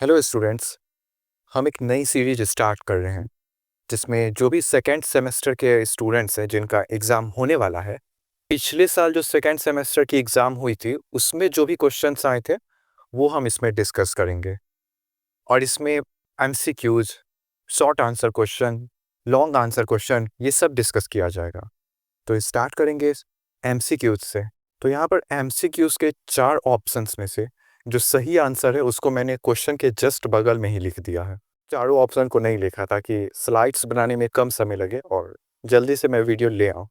Hello students. हम एक नई सीरीज स्टार्ट कर रहे हैं जिसमें जो भी सेकेंड सेमेस्टर के स्टूडेंट्स हैं जिनका एग्ज़ाम होने वाला है, पिछले साल जो सेकेंड सेमेस्टर की एग्ज़ाम हुई थी उसमें जो भी क्वेश्चंस आए थे वो हम इसमें डिस्कस करेंगे। और इसमें MCQs, short answer question, long answer question, ये सब डिस्कस किया जाएगा। तो स्टार्ट करेंगे एमसीक्यूज से। तो यहाँ पर एमसीक्यूज के 4 ऑप्शंस में से जो सही आंसर है उसको मैंने क्वेश्चन के जस्ट बगल में ही लिख दिया है। चारों ऑप्शन को नहीं लिखा ताकि स्लाइड्स बनाने में कम समय लगे और जल्दी से मैं वीडियो ले आऊँ।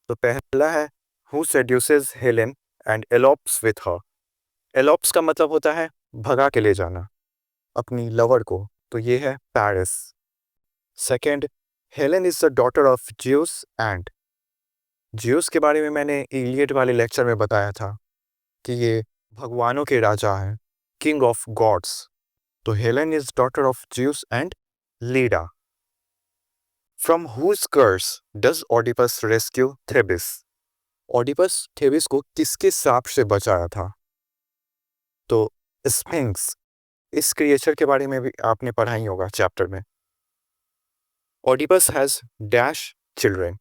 तो पहला है, who seduces Helen and elopes with her. Elopes का मतलब होता है भगा के ले जाना अपनी लवर को, तो ये है Paris. Second, Helen is the daughter of Zeus and. Juice के बारे में मैंने इलियड वाले लेक्चर में बताया था कि ये भगवानों के राजा हैं, किंग ऑफ गॉड्स। तो Helen is daughter of Zeus and Leda. From whose curse does Oedipus rescue Thebes. Oedipus Thebes को किसके श्राप से बचाया था? तो स्फिंक्स। इस क्रिएचर के बारे में भी आपने पढ़ा ही होगा चैप्टर में। ऑडिपस हैज डैश चिल्ड्रेन,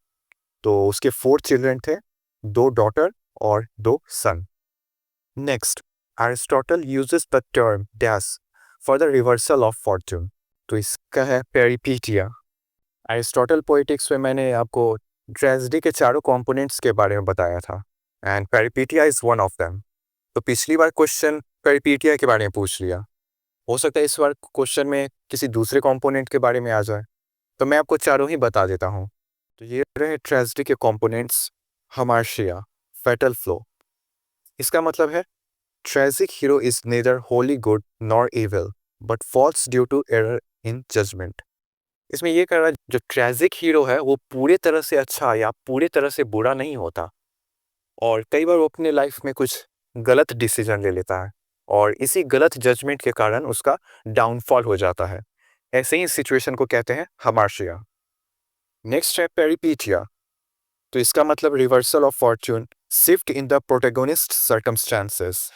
तो उसके 4 चिल्ड्रेन थे, 2 डॉटर और 2 son. Next, Aristotle uses the term dash for the reversal of fortune, तो इसका है पेरिपीटिया। एरिस्टोटल पोएटिक्स में मैंने आपको ट्रेजेडी के चारों कंपोनेंट्स के बारे में बताया था and peripeteia is one of them. तो पिछली बार क्वेश्चन पेरिपीटिया के बारे में पूछ लिया, हो सकता है इस बार क्वेश्चन में किसी दूसरे कंपोनेंट के बारे में आ जाए, तो मैं आपको चारों ही बता देता हूँ। तो ये रहे ट्रेजेडी के कंपोनेंट्स। हमार्शिया, fatal flow. इसका मतलब है tragic hero is neither wholly good nor evil but falls due to error in judgement. इसमें ये कह रहा है जो ट्रेजिक हीरो है वो पूरे तरह से अच्छा या पूरे तरह से बुरा नहीं होता, और कई बार वो अपने लाइफ में कुछ गलत डिसीजन ले लेता है और इसी गलत जजमेंट के कारण उसका डाउनफॉल हो जाता है। ऐसे ही सिचुएशन को कहते हैं हमार्शिया। नेक्स्ट है पेरिपीटिया, तो इसका मतलब reversal of fortune, shift in the protagonist circumstances,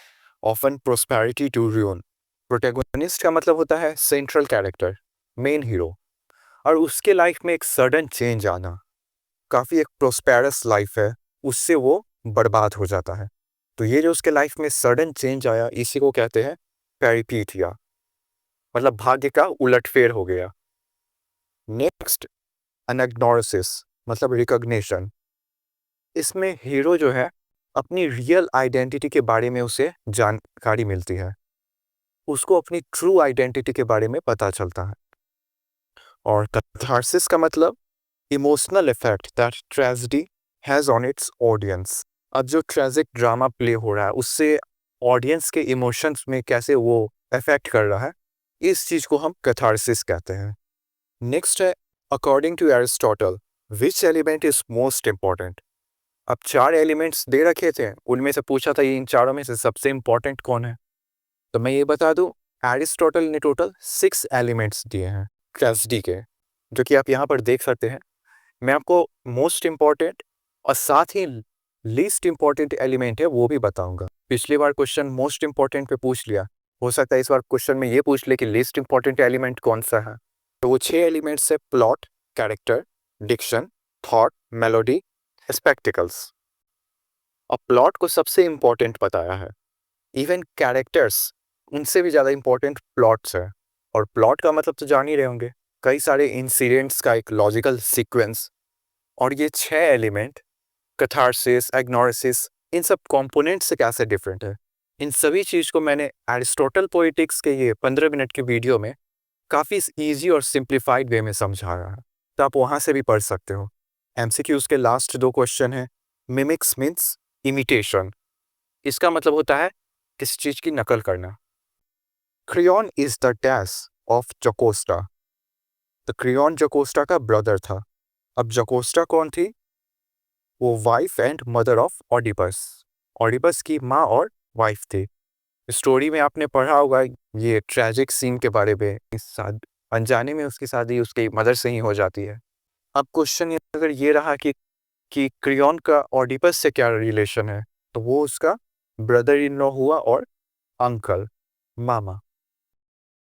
often prosperity to ruin। Protagonist का मतलब होता है सेंट्रल कैरेक्टर, मेन हीरो, और उसके लाइफ में एक सडन चेंज आना, काफ़ी एक प्रोस्पेरस लाइफ है, उससे वो बर्बाद हो जाता है। तो ये जो उसके लाइफ में सडन चेंज आया इसी को कहते हैं पेरिपीटिया, मतलब भाग्य का उलटफेर हो गया। नेक्स्ट, अनग्नोसिस, मतलब रिकॉग्निशन। इसमें हीरो जो है अपनी रियल आइडेंटिटी के बारे में उसे जानकारी मिलती है, उसको अपनी ट्रू आइडेंटिटी के बारे में पता चलता है। और कैथारसिस का मतलब emotional effect that tragedy has on it's audience. अब जो ट्रेजिक ड्रामा प्ले हो रहा है उससे ऑडियंस के इमोशंस में कैसे वो इफेक्ट कर रहा है, इस चीज़ को हम कैथारसिस कहते हैं। नेक्स्ट है, according to Aristotle which element is most important. अब 4 एलिमेंट्स दे रखे थे, उनमें से पूछा था ये इन चारों में से सबसे इंपॉर्टेंट कौन है। तो मैं ये बता दूं, एरिस्टोटल ने टोटल 6 एलिमेंट्स दिए हैं ट्रेजेडी के, जो कि आप यहाँ पर देख सकते हैं। मैं आपको मोस्ट इम्पॉर्टेंट और साथ ही लीस्ट इम्पॉर्टेंट एलिमेंट है वो भी बताऊंगा। पिछली बार क्वेश्चन मोस्ट इम्पॉर्टेंट पे पूछ लिया, हो सकता है इस बार क्वेश्चन में ये पूछ ले कि लीस्ट इम्पॉर्टेंट एलिमेंट कौन सा है। तो वो 6 एलिमेंट्स है, plot, character, diction, thought, melody, spectacles. और प्लॉट को सबसे इम्पॉर्टेंट बताया है, इवन कैरेक्टर्स उनसे भी ज़्यादा इम्पॉर्टेंट प्लॉट्स है। और प्लॉट का मतलब तो जान ही रहे होंगे, कई सारे इंसिडेंट्स का एक लॉजिकल सीक्वेंस। और ये 6 एलिमेंट कैथारसिस, एग्नोसिस, इन सब कंपोनेंट से कैसे डिफरेंट है, इन सभी चीज़ को मैंने एरिस्टोटल पोएटिक्स के ये 15 मिनट की वीडियो में काफ़ी ईजी और सिंप्लीफाइड वे में समझाया है, तो आप वहाँ से भी पढ़ सकते हो। एमसीक्यूज के लास्ट 2 क्वेश्चन हैं। मिमिक्स मीन्स इमिटेशन, इसका मतलब होता है किसी चीज़ की नकल करना। Creon is the dash of Jocasta, तो क्रियॉन जकोस्टा का ब्रदर था। अब जकोस्टा कौन थी? वो wife and mother of Oedipus, Oedipus की माँ और वाइफ थी। स्टोरी में आपने पढ़ा होगा ये ट्रैजिक सीन के बारे में, अनजाने में उसकी शादी उसकी मदर से ही हो जाती है। अब क्वेश्चन अगर ये रहा कि क्रियॉन का ऑडिपस से क्या रिलेशन है, तो वो उसका ब्रदर इन लॉ हुआ और अंकल, मामा।